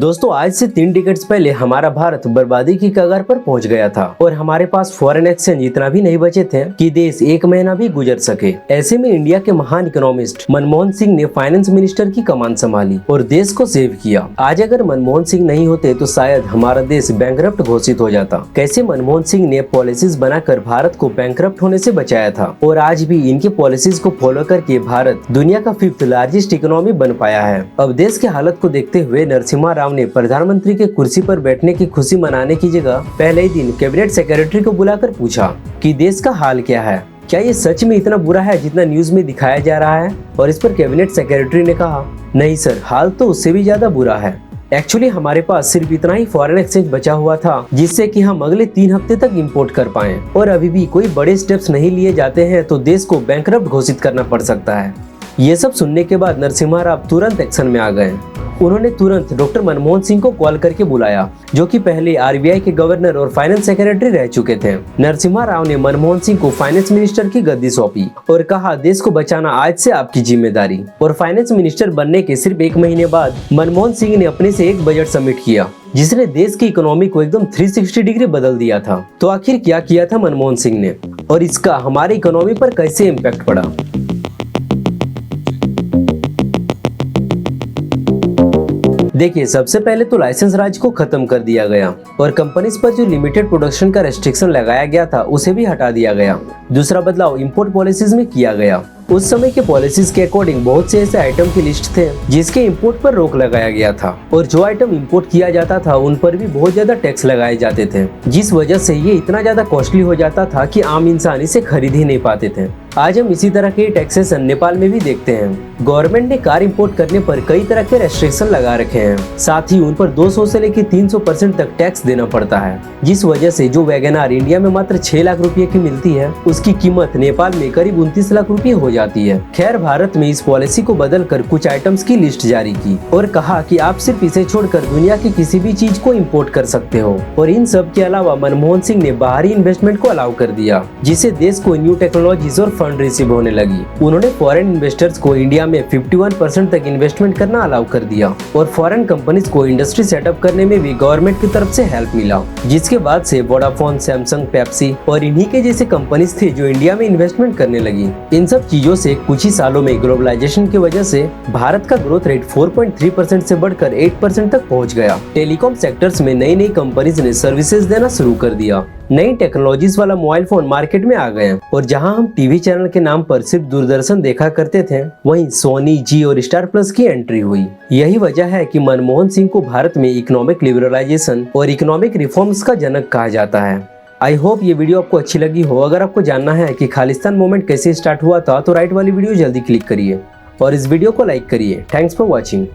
दोस्तों आज से 3 डिकेड्स पहले हमारा भारत बर्बादी की कगार पर पहुंच गया था और हमारे पास फॉरेन एक्सचेंज इतना भी नहीं बचे थे कि देश एक महीना भी गुजर सके। ऐसे में इंडिया के महान इकोनॉमिस्ट मनमोहन सिंह ने फाइनेंस मिनिस्टर की कमान संभाली और देश को सेव किया। आज अगर मनमोहन सिंह नहीं होते तो शायद हमारा देश बैंकरप्ट घोषित हो जाता। कैसे मनमोहन सिंह ने पॉलिसीज बनाकर भारत को बैंकरप्ट होने से बचाया था और आज भी इनके पॉलिसीज को फॉलो करके भारत दुनिया का 5th लार्जेस्ट इकोनॉमी बन पाया है। अब देश के हालत को देखते हुए नरसिम्हा राव ने प्रधानमंत्री के कुर्सी पर बैठने की खुशी मनाने की जगह पहले ही दिन कैबिनेट सेक्रेटरी को बुलाकर पूछा कि देश का हाल क्या है, क्या ये सच में इतना बुरा है जितना न्यूज में दिखाया जा रहा है। और इस पर कैबिनेट सेक्रेटरी ने कहा, नहीं सर, हाल तो उससे भी ज्यादा बुरा है। एक्चुअली हमारे पास सिर्फ इतना ही फॉरेन एक्सचेंज बचा हुआ था जिससे कि हम अगले 3 हफ्ते तक इंपोर्ट कर पाएं और अभी भी कोई बड़े स्टेप्स नहीं लिए जाते हैं तो देश को बैंकरप्ट घोषित करना पड़ सकता है। ये सब सुनने के बाद नरसिम्हा राव तुरंत एक्शन में आ गए। उन्होंने तुरंत डॉक्टर मनमोहन सिंह को कॉल करके बुलाया, जो कि पहले आरबीआई के गवर्नर और फाइनेंस सेक्रेटरी रह चुके थे। नरसिम्हा राव ने मनमोहन सिंह को फाइनेंस मिनिस्टर की गद्दी सौंपी और कहा, देश को बचाना आज से आपकी जिम्मेदारी। और फाइनेंस मिनिस्टर बनने के सिर्फ 1 महीने बाद मनमोहन सिंह ने अपने से एक बजट सबमिट किया जिसने देश की इकोनॉमी को एकदम 360 डिग्री बदल दिया था। तो आखिर क्या किया था मनमोहन सिंह ने और इसका हमारी इकोनॉमी पर कैसे इम्पैक्ट पड़ा। देखिए, सबसे पहले तो लाइसेंस राज को खत्म कर दिया गया और कंपनीज पर जो लिमिटेड प्रोडक्शन का रेस्ट्रिक्शन लगाया गया था उसे भी हटा दिया गया। दूसरा बदलाव इंपोर्ट पॉलिसीज में किया गया। उस समय के पॉलिसीज के अकॉर्डिंग बहुत से ऐसे आइटम की लिस्ट थे जिसके इंपोर्ट पर रोक लगाया गया था और जो आइटम इंपोर्ट किया जाता था उन पर भी बहुत ज्यादा टैक्स लगाए जाते थे, जिस वजह से ये इतना ज्यादा कॉस्टली हो जाता था कि आम इंसान इसे खरीद ही नहीं पाते थे। आज हम इसी तरह के टैक्सेशन नेपाल में भी देखते हैं। गवर्नमेंट ने कार इंपोर्ट करने पर कई तरह के रेस्ट्रिक्शन लगा रखे हैं, साथ ही उन पर 200 से लेकर 300% तक टैक्स देना पड़ता है, जिस वजह से जो वैगनआर इंडिया में मात्र 6 लाख रुपए की मिलती है उसकी कीमत नेपाल में करीब 29 लाख रुपए हो जाती है। खैर, भारत में इस पॉलिसी को बदलकर कुछ आइटम्स की लिस्ट जारी की और कहा कि आप सिर्फ इसे छोड़कर दुनिया की किसी भी चीज को इंपोर्ट कर सकते हो। और इन सब के अलावा मनमोहन सिंह ने बाहरी इन्वेस्टमेंट को अलाउ कर दिया, जिससे देश को न्यू टेक्नोलॉजीज और फंड रिसीव होने लगी। उन्होंने फॉरेन इन्वेस्टर्स को इंडिया में 51% तक इन्वेस्टमेंट करना अलाउ कर दिया और फॉरेन कंपनीज को इंडस्ट्री सेटअप करने में भी गवर्नमेंट की तरफ से हेल्प मिला, जिसके बाद से वोडाफोन, सैमसंग, पेप्सी और इन्हीं के जैसे कंपनीज थे जो इंडिया में इन्वेस्टमेंट करने लगी। इन सब चीजों से कुछ ही सालों में ग्लोबलाइजेशन की वजह से भारत का ग्रोथ रेट 4.3% से बढ़कर 8% तक पहुंच गया। टेलीकॉम सेक्टर्स में नई नई कंपनीज ने सर्विसेज देना शुरू कर दिया। नई टेक्नोलॉजीज वाला मोबाइल फोन मार्केट में आ गए और जहां हम टीवी चैनल के नाम पर सिर्फ दूरदर्शन देखा करते थे, वहीं सोनी, जी और स्टार प्लस की एंट्री हुई। यही वजह है कि मनमोहन सिंह को भारत में इकोनॉमिक लिबरलाइजेशन और इकोनॉमिक रिफॉर्म्स का जनक कहा जाता है। आई होप ये वीडियो आपको अच्छी लगी हो। अगर आपको जानना है कि खालिस्तान मूवमेंट कैसे स्टार्ट हुआ था तो राइट वाली वीडियो जल्दी क्लिक करिए और इस वीडियो को लाइक करिए। Thanks for watching.